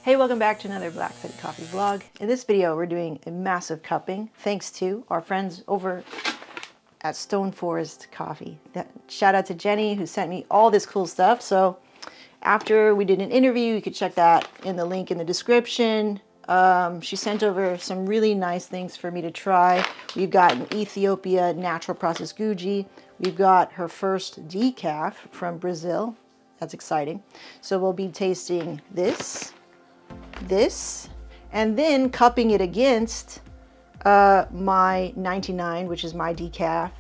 Hey, welcome back to another Black City Coffee vlog. In this video, we're doing a massive cupping thanks to our friends over at Stone Forest Coffee. Shout out to Jenny who sent me all this cool stuff. So after we did an interview, you could check that in the link in the description. She sent over some really nice things for me to try. We've got an Ethiopia natural processed guji. We've got her first decaf from Brazil. That's exciting. So we'll be tasting this, and then cupping it against my 99, which is my decaf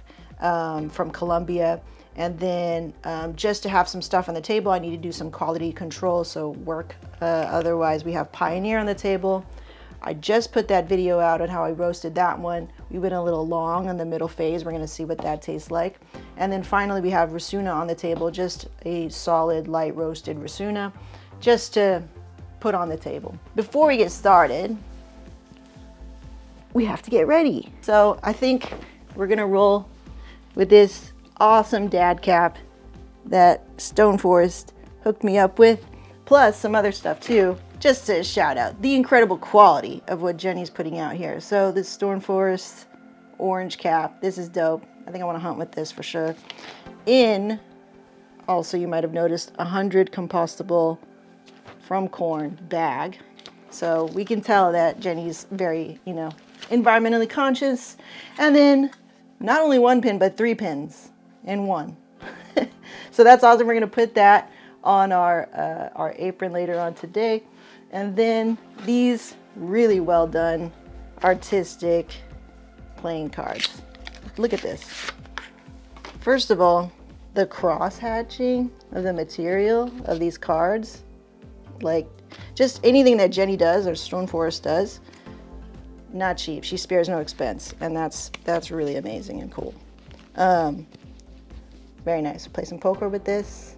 from Colombia. And then just to have some stuff on the table, I need to do some quality control, so work. Otherwise, we have Pioneer on the table. I just put that video out on how I roasted that one. We went a little long on the middle phase. We're gonna see what that tastes like. And then finally, we have Rasuna on the table, just a solid light roasted Rasuna, just to put on the table. Before we get started, we have to get ready. So I think we're gonna roll with this awesome dad cap that Stone Forest hooked me up with, plus some other stuff too, just to shout out the incredible quality of what Jenny's putting out here. So this Stone Forest orange cap, this is dope. I think I want to hunt with this for sure. In, also you might have noticed, 100 compostable from corn bag. So we can tell that Jenny's very, environmentally conscious. And then not only one pin, but 3 pins in one. So that's awesome. We're gonna put that on our apron later on today. And then these really well done artistic playing cards. Look at this. First of all, the cross hatching of the material of these cards, like just anything that Jenny does or Stone Forest does, not cheap. She spares no expense, and that's really amazing and cool. Very nice. Play some poker with this.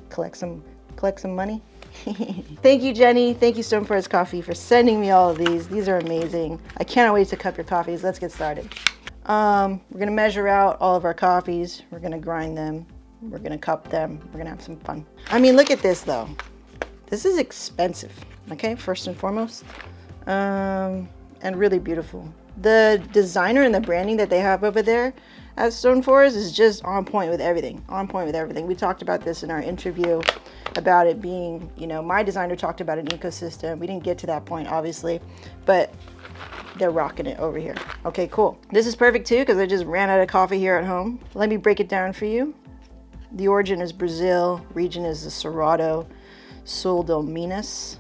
Collect some money. Thank you, Jenny. Thank you, Stone Forest Coffee, for sending me all of these. These are amazing. I cannot wait to cup your coffees. Let's get started. We're gonna measure out all of our coffees. We're gonna grind them. We're gonna cup them. We're gonna have some fun. I mean, look at this though. This is expensive, okay? First and foremost, and really beautiful. The designer and the branding that they have over there at Stone Forest is just on point with everything. On point with everything. We talked about this in our interview about it being, my designer talked about an ecosystem. We didn't get to that point, obviously, but they're rocking it over here. Okay, cool. This is perfect too, because I just ran out of coffee here at home. Let me break it down for you. The origin is Brazil. Region is the Cerrado Sul do Minas.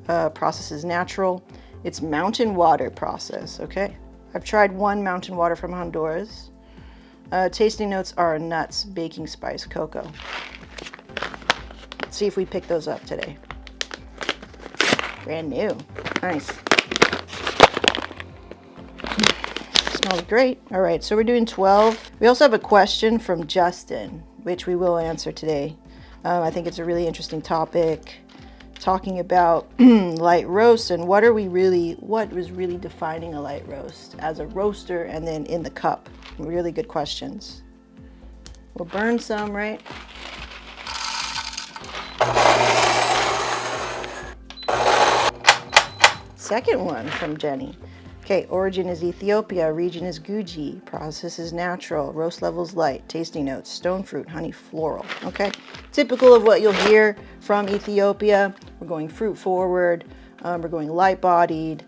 Process is natural. It's mountain water process, okay? I've tried one mountain water from Honduras. Tasting notes are nuts, baking spice, cocoa. Let's see if we pick those up today. Brand new. Nice. Smells great. All right, so we're doing 12. We also have a question from Justin, which we will answer today. I think it's a really interesting topic, talking about light roast and what was really defining a light roast as a roaster and then in the cup. Really good questions. We'll burn some, right? Second one from Jenny. Okay, origin is Ethiopia, region is Guji, process is natural, roast levels light, tasting notes, stone fruit, honey, floral. Okay, typical of what you'll hear from Ethiopia. We're going fruit forward, we're going light bodied.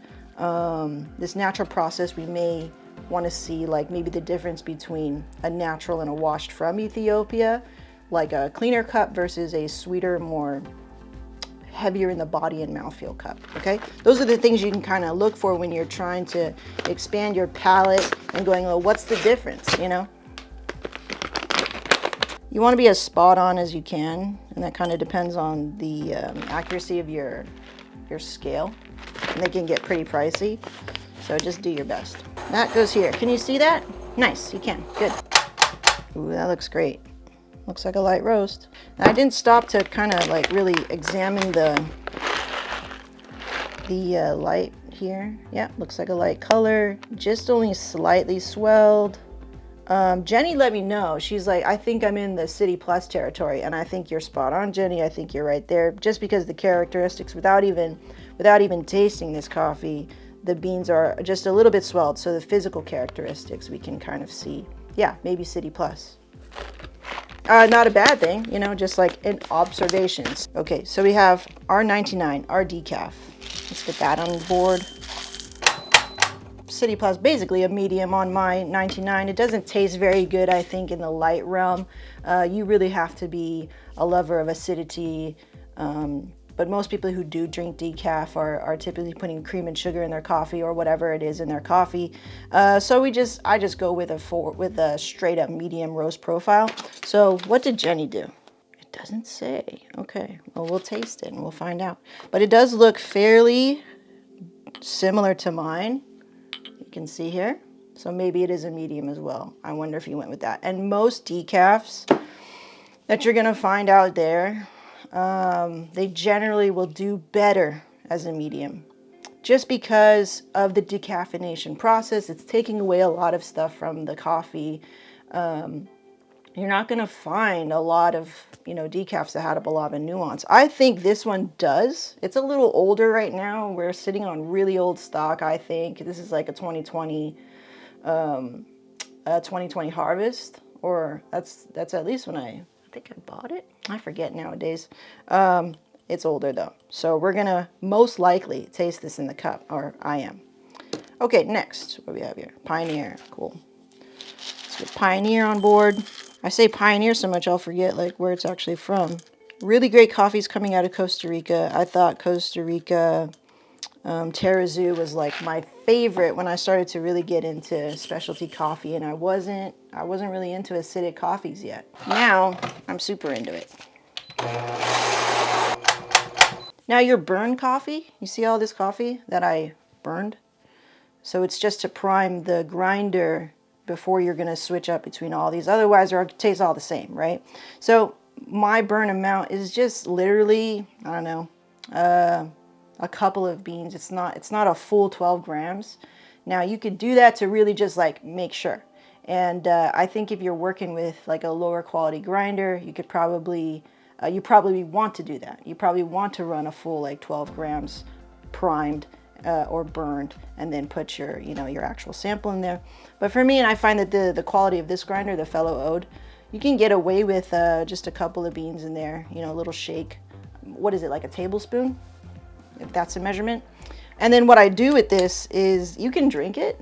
This natural process, we may want to see like maybe the difference between a natural and a washed from Ethiopia, like a cleaner cup versus a sweeter, more heavier in the body and mouthfeel cup, okay? Those are the things you can kind of look for when you're trying to expand your palate and going, well, what's the difference, You want to be as spot on as you can, and that kind of depends on the accuracy of your scale, and they can get pretty pricey, so just do your best. That goes here. Can you see that? Nice, you can. Good. Ooh, that looks great. Looks like a light roast. Now, I didn't stop to kind of like really examine the light here. Yeah, looks like a light color. Just only slightly swelled. Jenny let me know. She's like, I think I'm in the City Plus territory, and I think you're spot on, Jenny. I think you're right there. Just because the characteristics, without even tasting this coffee, the beans are just a little bit swelled. So the physical characteristics we can kind of see. Yeah, maybe City Plus. Not a bad thing, you know, just like in observations. Okay, so we have our 99, our decaf. Let's get that on board. City Plus, basically a medium on my 99. It doesn't taste very good, I think, in the light realm. You really have to be a lover of acidity. But most people who do drink decaf are typically putting cream and sugar in their coffee or whatever it is in their coffee. So I just go with a straight up medium roast profile. So what did Jenny do? It doesn't say. Okay, well, we'll taste it and we'll find out. But it does look fairly similar to mine. You can see here. So maybe it is a medium as well. I wonder if you went with that. And most decafs that you're gonna find out there, they generally will do better as a medium just because of the decaffeination process. It's taking away a lot of stuff from the coffee. You're not going to find a lot of, decafs that had a lot of nuance. I think this one does. It's a little older right now. We're sitting on really old stock, I think. This is like a 2020 harvest, or that's at least when I think I bought it. I forget nowadays. It's older though. So we're gonna most likely taste this in the cup, or I am. Okay, next, what do we have here? Pioneer, cool. Let's get Pioneer on board. I say Pioneer so much I'll forget like where it's actually from. Really great coffees coming out of Costa Rica. I thought Costa Rica Terrazoo was like my favorite when I started to really get into specialty coffee, and I wasn't really into acidic coffees yet. Now I'm super into it. Now your burn coffee, you see all this coffee that I burned? So it's just to prime the grinder before you're gonna switch up between all these. Otherwise it tastes all the same, right? So my burn amount is just literally, I don't know, a couple of beans. It's not a full 12 grams. Now you could do that to really just like make sure. And I think if you're working with like a lower quality grinder, you could probably, you probably want to do that. You probably want to run a full like 12 grams primed or burned, and then put your, your actual sample in there. But for me, and I find that the quality of this grinder, the Fellow Ode, you can get away with just a couple of beans in there, a little shake. What is it, like a tablespoon? If that's a measurement. And then what I do with this is you can drink it,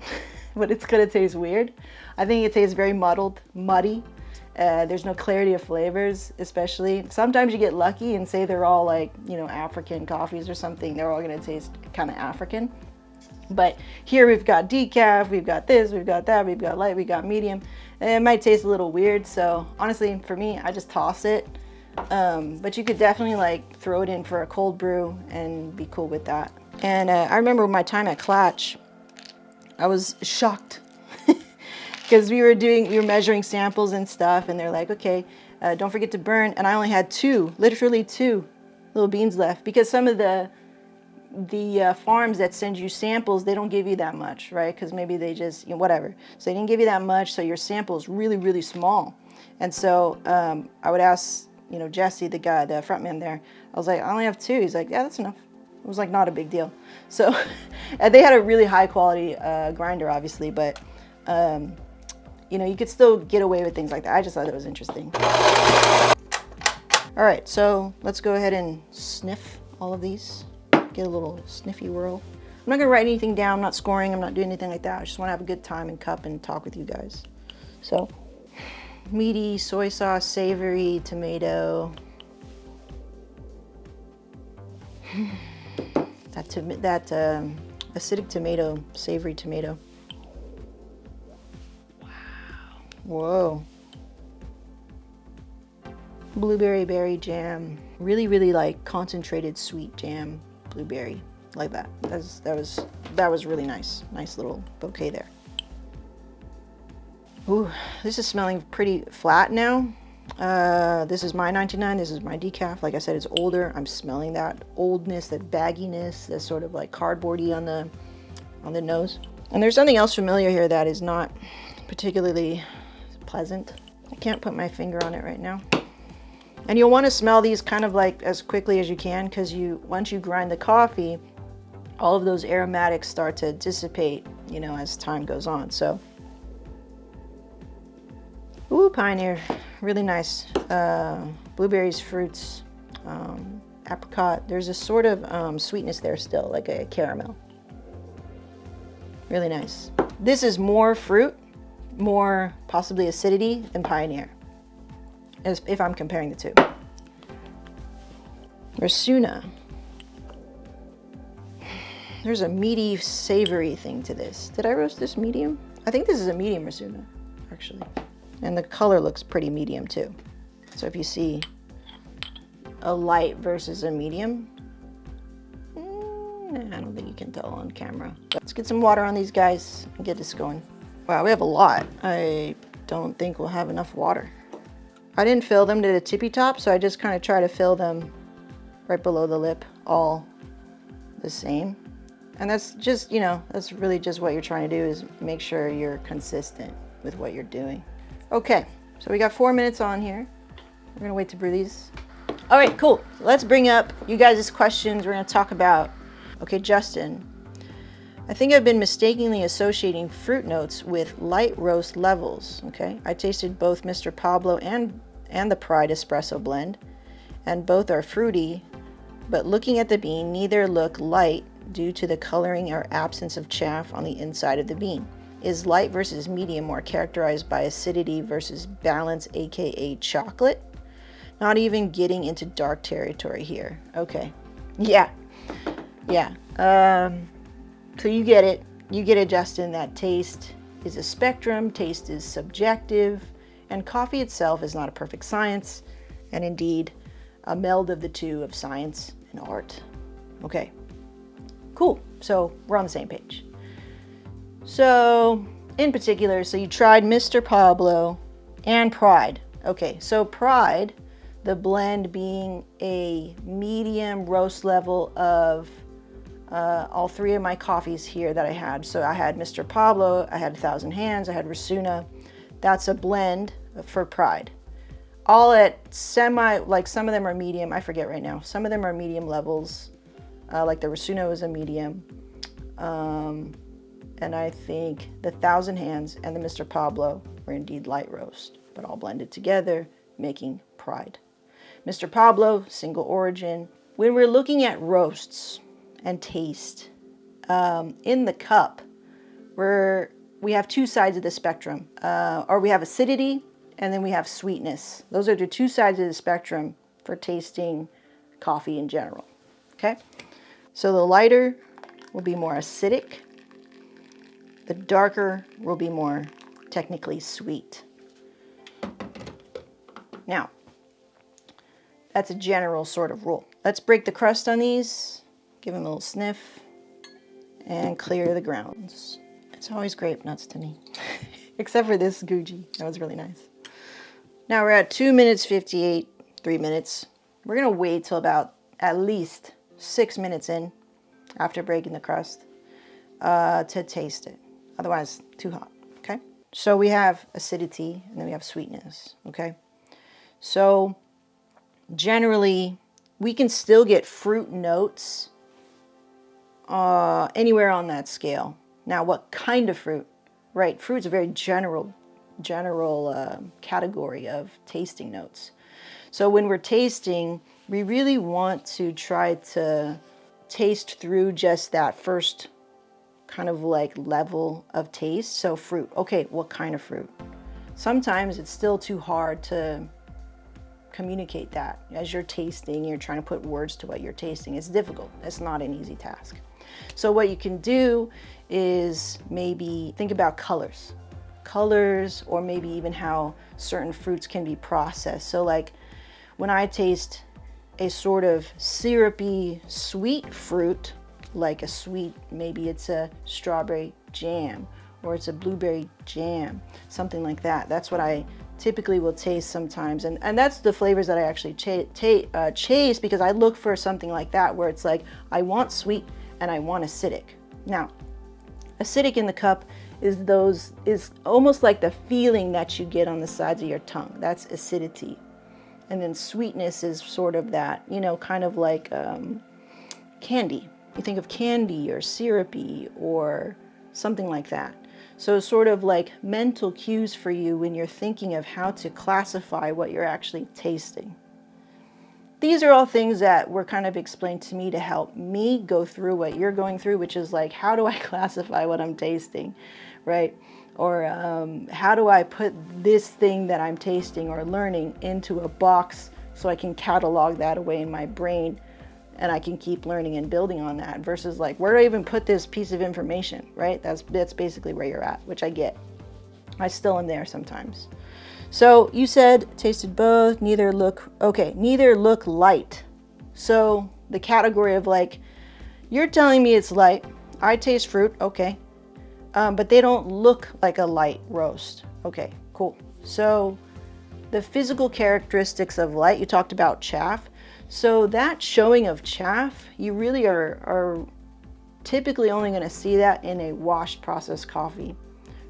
but it's gonna taste weird. I think it tastes very muddy. There's no clarity of flavors, especially. Sometimes you get lucky and say they're all like, African coffees or something. They're all gonna taste kind of African. But here we've got decaf, we've got this, we've got that, we've got light, we've got medium. And it might taste a little weird. So honestly, for me, I just toss it. But you could definitely like throw it in for a cold brew and be cool with that. And I remember my time at Klatch, I was shocked because we were measuring samples and stuff, and they're like, okay, don't forget to burn. And I only had literally two little beans left, because some of the farms that send you samples, they don't give you that much, right? Because maybe they just, whatever. So they didn't give you that much, so your sample is really, really small. And so I would ask, Jesse, the guy, the front man there, I was like, I only have two. He's like, yeah, that's enough. It was like not a big deal. So and they had a really high quality grinder, obviously, but you could still get away with things like that. I just thought it was interesting. All right, so let's go ahead and sniff all of these. Get a little sniffy whirl. I'm not gonna write anything down. I'm not scoring. I'm not doing anything like that. I just want to have a good time and cup and talk with you guys. So, meaty, soy sauce, savory, tomato. That acidic tomato, savory tomato. Wow. Whoa. Blueberry berry jam. Really, really like concentrated sweet jam. Blueberry, like that. That was really nice. Nice little bouquet there. Ooh, this is smelling pretty flat now. This is my 99. This is my decaf. Like I said, it's older. I'm smelling that oldness, that bagginess, that sort of like cardboardy on the nose. And there's something else familiar here that is not particularly pleasant. I can't put my finger on it right now. And you'll want to smell these kind of like as quickly as you can, because once you grind the coffee, all of those aromatics start to dissipate, you know, as time goes on. So, ooh, pioneer, really nice. Blueberries, fruits, apricot. There's a sort of sweetness there still, like a caramel. Really nice. This is more fruit, more possibly acidity than Pioneer, as if I'm comparing the two. Rasuna. There's a meaty, savory thing to this. Did I roast this medium? I think this is a medium Rasuna, actually. And the color looks pretty medium too. So if you see a light versus a medium, I don't think you can tell on camera. Let's get some water on these guys and get this going. Wow, we have a lot. I don't think we'll have enough water. I didn't fill them to the tippy top, so I just kind of try to fill them right below the lip, all the same. And that's just, you know, that's really just what you're trying to do, is make sure you're consistent with what you're doing. Okay, so we got 4 minutes on here. We're gonna wait to brew these. All right, cool. So let's bring up you guys' questions. We're gonna talk about, okay, Justin. I think I've been mistakenly associating fruit notes with light roast levels, okay? I tasted both Mr. Pablo and the Pride espresso blend, and both are fruity, but looking at the bean, neither look light due to the coloring or absence of chaff on the inside of the bean. Is light versus medium more characterized by acidity versus balance, aka chocolate? Not even getting into dark territory here. Okay, yeah. So you get it, Justin, that taste is a spectrum, taste is subjective, and coffee itself is not a perfect science, and indeed a meld of the two, of science and art. Okay, cool, so we're on the same page. So in particular, so you tried Mr. Pablo and Pride. Okay, so Pride, the blend being a medium roast level of all three of my coffees here that I had. So I had Mr. Pablo, I had 1,000 Hands, I had Rasuna. That's a blend for Pride. All at semi, like some of them are medium, I forget right now. Some of them are medium levels, like the Rasuna was a medium. And I think the 1,000 Hands and the Mr. Pablo were indeed light roast, but all blended together, making Pride. Mr. Pablo, single origin. When we're looking at roasts and taste, in the cup, we have two sides of the spectrum, or we have acidity and then we have sweetness. Those are the two sides of the spectrum for tasting coffee in general, okay? So the lighter will be more acidic. The darker will be more technically sweet. Now, that's a general sort of rule. Let's break the crust on these, give them a little sniff, and clear the grounds. It's always grape nuts to me, except for this Gucci. That was really nice. Now we're at 2 minutes 58, 3 minutes. We're gonna wait till about at least 6 minutes in after breaking the crust to taste it. Otherwise, too hot, okay? So we have acidity and then we have sweetness, okay? So generally, we can still get fruit notes anywhere on that scale. Now, what kind of fruit? Right, fruit's a very general category of tasting notes. So when we're tasting, we really want to try to taste through just that first kind of like level of taste. So fruit, okay, what kind of fruit? Sometimes it's still too hard to communicate that. As you're tasting, you're trying to put words to what you're tasting. It's difficult. It's not an easy task. So what you can do is maybe think about colors, or maybe even how certain fruits can be processed. So like when I taste a sort of syrupy sweet fruit, like a sweet, maybe it's a strawberry jam or it's a blueberry jam, something like that. That's what I typically will taste sometimes. And that's the flavors that I actually chase, because I look for something like that where it's like, I want sweet and I want acidic. Now, acidic in the cup is almost like the feeling that you get on the sides of your tongue. That's acidity. And then sweetness is sort of that, you know, kind of like candy. You think of candy or syrupy or something like that. So it's sort of like mental cues for you when you're thinking of how to classify what you're actually tasting. These are all things that were kind of explained to me to help me go through what you're going through, which is like, how do I classify what I'm tasting, right? Or how do I put this thing that I'm tasting or learning into a box so I can catalog that away in my brain and I can keep learning and building on that, versus like, where do I even put this piece of information, right? That's basically where you're at, which I get. I still am there sometimes. So you said tasted both, neither look light. So the category of like, you're telling me it's light, I taste fruit, okay. But they don't look like a light roast. Okay, cool. So the physical characteristics of light, you talked about chaff. So that showing of chaff, you really are typically only going to see that in a washed processed coffee.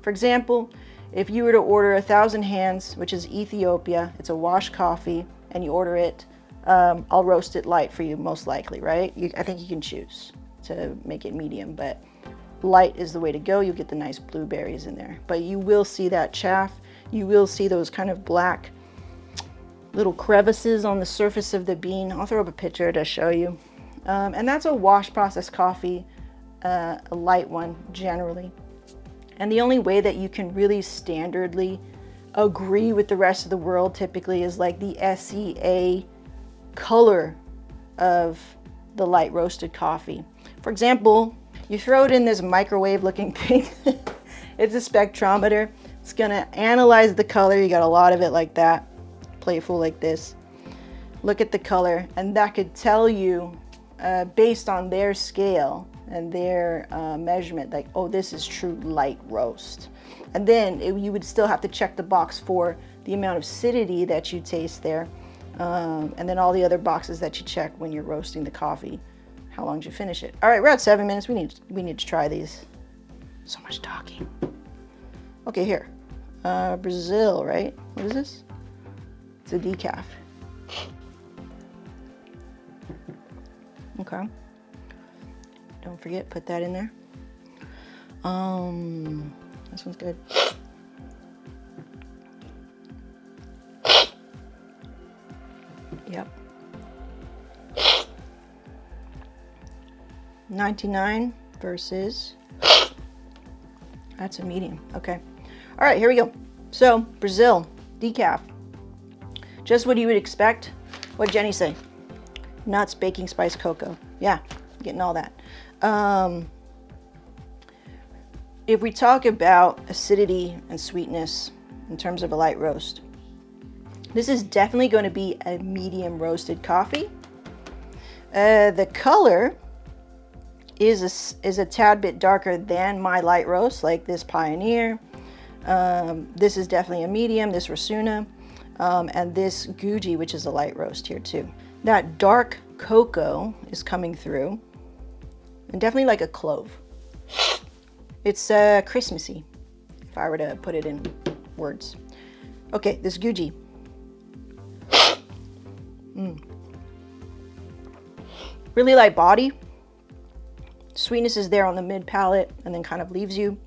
For example, if you were to order 1,000 hands, which is Ethiopia, it's a washed coffee, and you order it, I'll roast it light for you most likely, right? I think you can choose to make it medium, but light is the way to go. You get the nice blueberries in there, but you will see that chaff. You will see those kind of black little crevices on the surface of the bean. I'll throw up a picture to show you. And that's a wash process coffee, a light one generally. And the only way that you can really standardly agree with the rest of the world typically is like the SEA color of the light roasted coffee. For example, you throw it in this microwave looking thing. It's a spectrometer. It's gonna analyze the color. You got a lot of it like that, playful like this. Look at the color, and that could tell you based on their scale and their measurement, like, oh, this is true light roast. And then you would still have to check the box for the amount of acidity that you taste there, and then all the other boxes that you check when you're roasting the coffee. How long did you finish it? All right, we're at 7 minutes. We need to try these. So much talking. Okay, here. Brazil, right? What is this? It's a decaf. Okay. Don't forget, put that in there. This one's good. Yep. 99 versus, that's a medium. Okay. All right, here we go. So Brazil, decaf. Just what you would expect. What'd Jenny say? Nuts, baking spice, cocoa. Yeah, getting all that. If we talk about acidity and sweetness in terms of a light roast, this is definitely going to be a medium roasted coffee. The color is a tad bit darker than my light roast, like this Pioneer. This is definitely a medium, this Rasuna, and this Guji, which is a light roast here too. That dark cocoa is coming through, and definitely like a clove. It's Christmassy, if I were to put it in words. Okay, this Guji. Really light body. Sweetness is there on the mid palate and then kind of leaves you.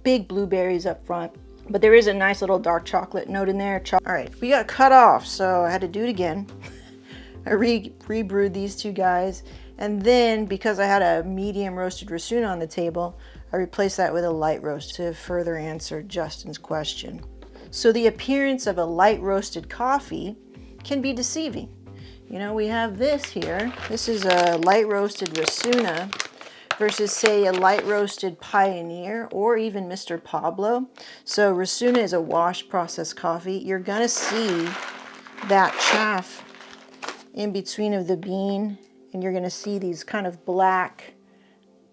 Big blueberries up front, but there is a nice little dark chocolate note in there. All right, we got cut off, so I had to do it again. I rebrewed these two guys, and then because I had a medium roasted Rasuna on the table, I replaced that with a light roast to further answer Justin's question. So the appearance of a light roasted coffee can be deceiving. You know, we have this here. This is a light roasted Rasuna versus, say, a light roasted Pioneer or even Mr. Pablo. So Rasuna is a wash processed coffee. You're gonna see that chaff in between of the bean, and you're gonna see these kind of black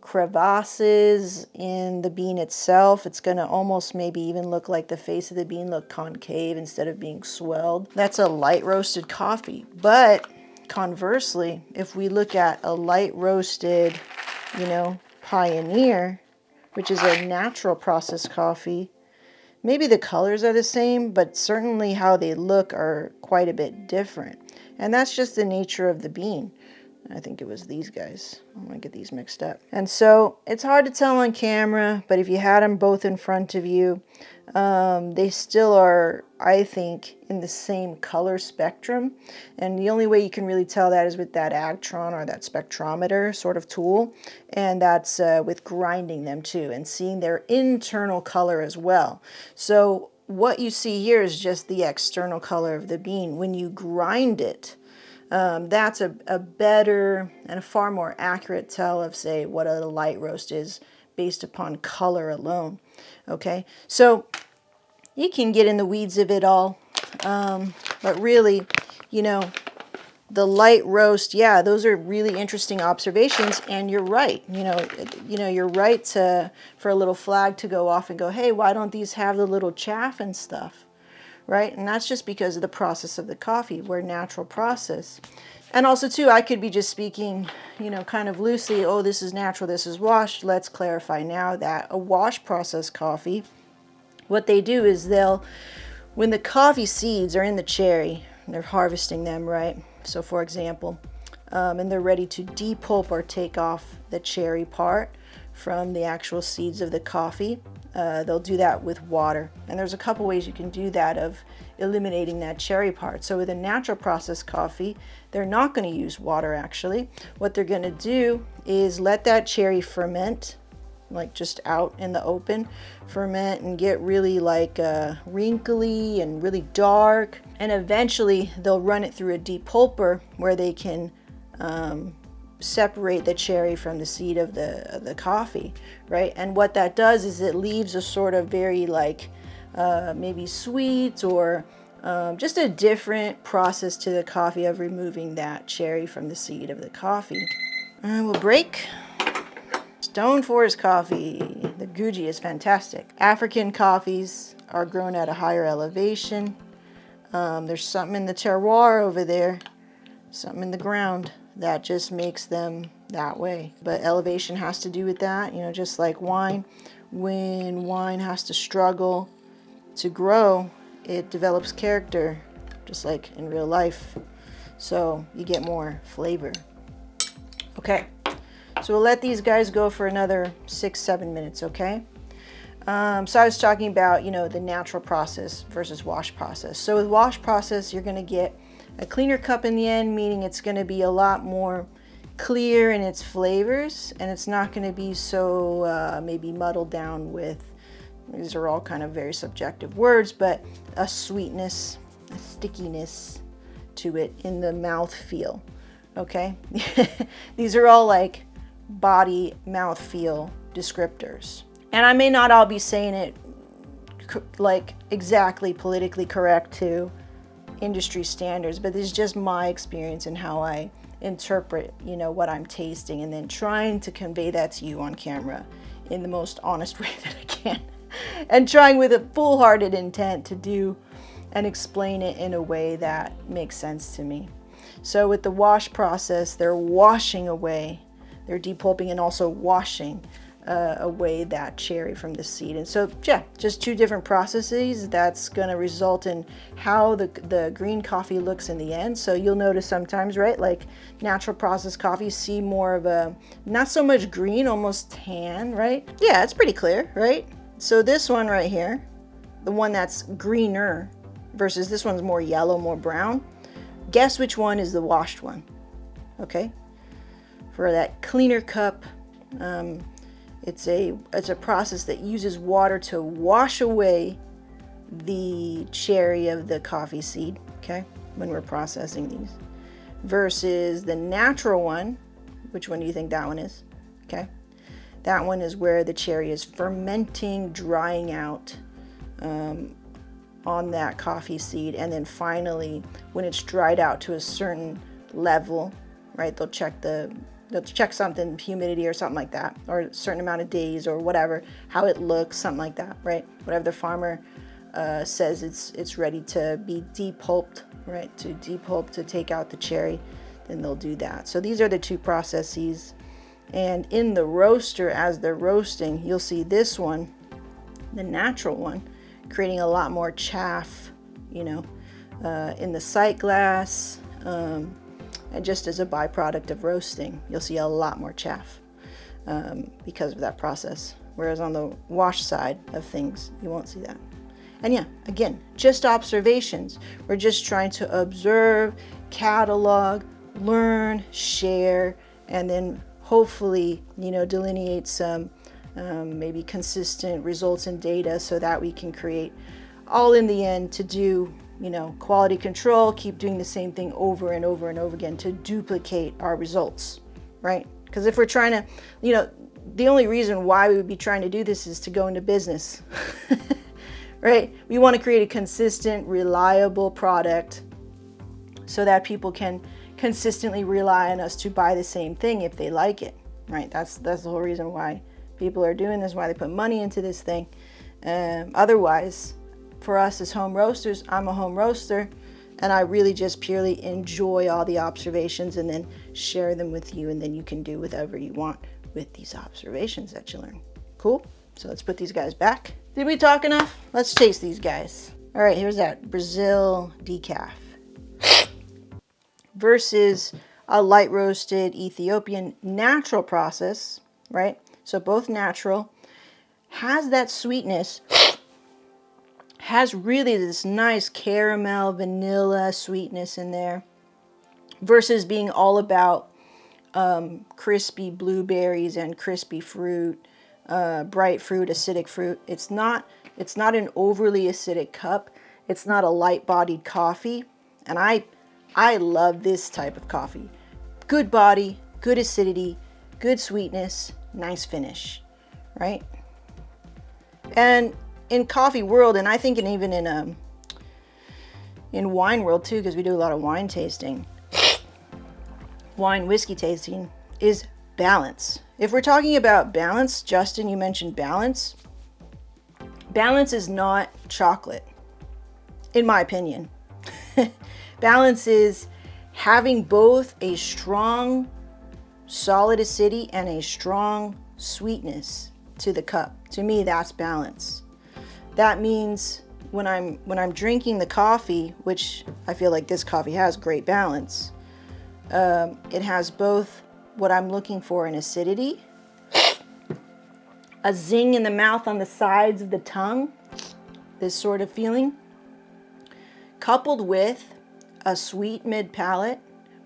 crevasses in the bean itself. It's gonna almost maybe even look like the face of the bean look concave instead of being swelled. That's a light roasted coffee. But conversely, if we look at a light roasted, you know, Pioneer, which is a natural process coffee. Maybe the colors are the same, but certainly how they look are quite a bit different. And that's just the nature of the bean. I think it was these guys. I'm gonna get these mixed up. And so it's hard to tell on camera, but if you had them both in front of you, they still are, I think, in the same color spectrum. And the only way you can really tell that is with that Agtron or that spectrometer sort of tool. And that's with grinding them too and seeing their internal color as well. So what you see here is just the external color of the bean. When you grind it, that's a better and a far more accurate tell of, say, what a light roast is based upon color alone. Okay, so you can get in the weeds of it all, but really, you know, the light roast, yeah, those are really interesting observations, and you're right. You know, you're right for a little flag to go off and go, hey, why don't these have the little chaff and stuff? Right? And that's just because of the process of the coffee. We're natural process. And also too, I could be just speaking, you know, kind of loosely, oh, this is natural, this is washed. Let's clarify now that a wash process coffee, what they do is when the coffee seeds are in the cherry, they're harvesting them, right? So for example, and they're ready to depulp or take off the cherry part from the actual seeds of the coffee. They'll do that with water. And there's a couple ways you can do that of eliminating that cherry part. So with a natural process coffee, they're not going to use water actually. What they're going to do is let that cherry ferment, like just out in the open, ferment and get really like wrinkly and really dark. And eventually they'll run it through a depulper where they can separate the cherry from the seed of the coffee, right? And what that does is it leaves a sort of very like maybe sweet or just a different process to the coffee of removing that cherry from the seed of the coffee. We'll break. Stone Forest coffee, the Guji is fantastic. African coffees are grown at a higher elevation. There's something in the terroir over there, something in the ground that just makes them that way. But elevation has to do with that, you know, just like wine. When wine has to struggle to grow, it develops character, just like in real life. So you get more flavor. Okay, so we'll let these guys go for another 6-7 minutes, okay? So I was talking about, you know, the natural process versus wash process. So with wash process, you're gonna get a cleaner cup in the end, meaning it's going to be a lot more clear in its flavors, and it's not going to be so maybe muddled down with, these are all kind of very subjective words, but a sweetness, a stickiness to it in the mouth feel. Okay, these are all like body mouth feel descriptors, and I may not all be saying it like exactly politically correct to industry standards, but this is just my experience and how I interpret, you know, what I'm tasting, and then trying to convey that to you on camera in the most honest way that I can, and trying with a full-hearted intent to do and explain it in a way that makes sense to me. So with the wash process, they're washing away, they're depulping and also washing away that cherry from the seed. And so yeah, just two different processes that's going to result in how the green coffee looks in the end. So you'll notice sometimes, right, like natural process coffee, you see more of a, not so much green, almost tan, right? Yeah, it's pretty clear, right? So this one right here, the one that's greener versus this one's more yellow, more brown, guess which one is the washed one? Okay, for that cleaner cup, it's a process that uses water to wash away the cherry of the coffee seed, okay, when we're processing these, versus the natural one. Which one do you think that one is? Okay, that one is where the cherry is fermenting, drying out on that coffee seed, and then finally when it's dried out to a certain level, right, they'll check something, humidity or something like that, or a certain amount of days or whatever, how it looks, something like that, right? Whatever the farmer says it's ready to be depulped, right? To depulp, to take out the cherry, then they'll do that. So these are the two processes And in the roaster, as they're roasting, you'll see this one, the natural one, creating a lot more chaff, you know, in the sight glass, and just as a byproduct of roasting, you'll see a lot more chaff because of that process. Whereas on the wash side of things, you won't see that. And yeah, again, just observations. We're just trying to observe, catalog, learn, share, and then hopefully, you know, delineate some maybe consistent results and data so that we can create all in the end to do, you know, quality control, keep doing the same thing over and over and over again to duplicate our results, right? Because if we're trying to, you know, the only reason why we would be trying to do this is to go into business, right? We want to create a consistent, reliable product so that people can consistently rely on us to buy the same thing if they like it, right? That's the whole reason why people are doing this, why they put money into this thing. Otherwise, for us as home roasters, I'm a home roaster, and I really just purely enjoy all the observations and then share them with you, and then you can do whatever you want with these observations that you learn. Cool? So let's put these guys back. Did we talk enough? Let's taste these guys. All right, here's that Brazil decaf versus a light roasted Ethiopian natural process, right? So both natural, has that sweetness, has really this nice caramel, vanilla sweetness in there, versus being all about crispy blueberries and crispy fruit, bright fruit, acidic fruit. It's not an overly acidic cup. It's not a light-bodied coffee, and I love this type of coffee. Good body, good acidity, good sweetness, nice finish, right? And in coffee world, and I think even in wine world too, because we do a lot of wine tasting, wine whiskey tasting, is balance. If we're talking about balance, Justin, you mentioned balance. Balance is not chocolate, in my opinion. Balance is having both a strong, solid acidity and a strong sweetness to the cup. To me, that's balance. That means when I'm drinking the coffee, which I feel like this coffee has great balance, it has both what I'm looking for in acidity, a zing in the mouth on the sides of the tongue, this sort of feeling, coupled with a sweet mid-palate,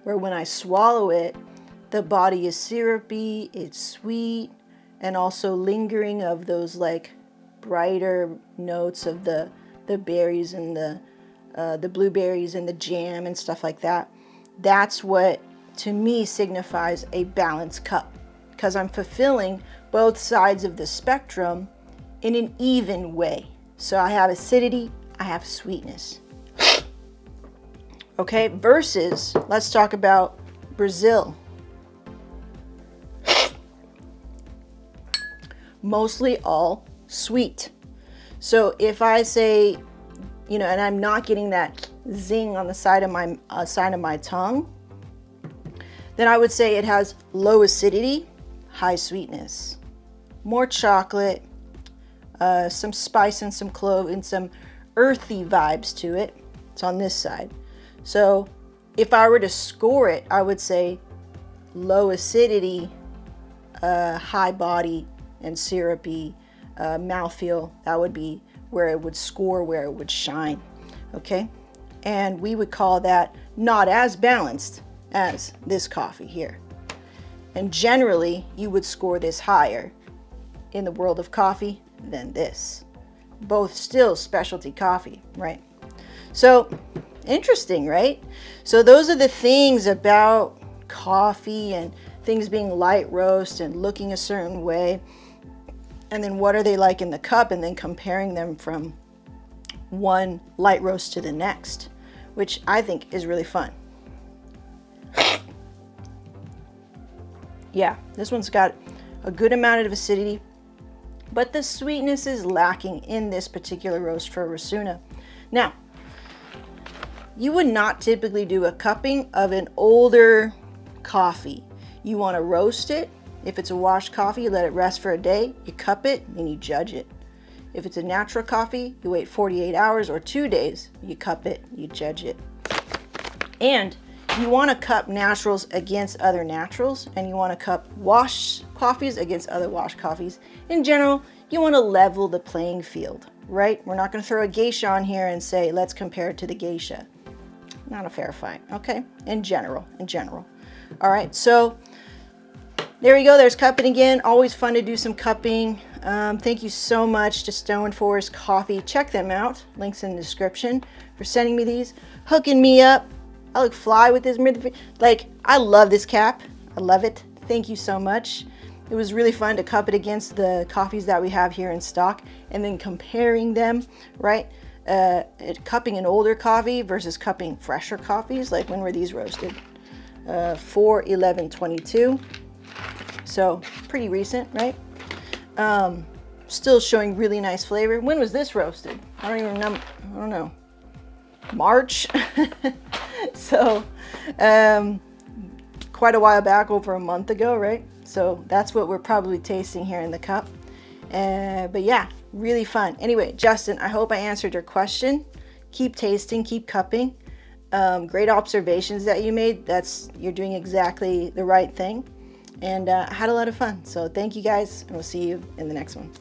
where when I swallow it, the body is syrupy, it's sweet, and also lingering of those like brighter notes of the berries and the blueberries and the jam and stuff like that. That's what to me signifies a balanced cup, because I'm fulfilling both sides of the spectrum in an even way. So I have acidity, I have sweetness. Okay, versus, let's talk about Brazil. Mostly all sweet. So if I say, you know, and I'm not getting that zing on the side of my tongue, then I would say it has low acidity, high sweetness, more chocolate, some spice and some clove and some earthy vibes to it. It's on this side. So if I were to score it, I would say low acidity, high body and syrupy mouthfeel. That would be where it would score, where it would shine. Okay, and we would call that not as balanced as this coffee here. And generally, you would score this higher in the world of coffee than this. Both still specialty coffee, right? So interesting, right? So those are the things about coffee and things being light roast and looking a certain way. And then what are they like in the cup, and then comparing them from one light roast to the next, which I think is really fun. Yeah, this one's got a good amount of acidity, but the sweetness is lacking in this particular roast for Rasuna. Now, you would not typically do a cupping of an older coffee. You want to roast it, If it's a washed coffee, you let it rest for a day, you cup it, and you judge it. If it's a natural coffee, you wait 48 hours or 2 days, you cup it, you judge it. And you want to cup naturals against other naturals, and you want to cup washed coffees against other washed coffees. In general, you want to level the playing field, right? We're not going to throw a geisha on here and say, let's compare it to the geisha. Not a fair fight, okay? In general. All right, so there we go. There's cupping again. Always fun to do some cupping. Thank you so much to Stone Forest Coffee. Check them out. Links in the description for sending me these, hooking me up. I look fly with this. Like, I love this cap. I love it. Thank you so much. It was really fun to cup it against the coffees that we have here in stock and then comparing them, right? Cupping an older coffee versus cupping fresher coffees. Like, when were these roasted? 4/11/22. So pretty recent, right? Still showing really nice flavor. When was this roasted? I don't even know. I don't know. March. So quite a while back, over a month ago, right? So that's what we're probably tasting here in the cup. But yeah, really fun. Anyway, Justin, I hope I answered your question. Keep tasting, keep cupping. Great observations that you made. You're doing exactly the right thing. And I had a lot of fun. So thank you guys, and we'll see you in the next one.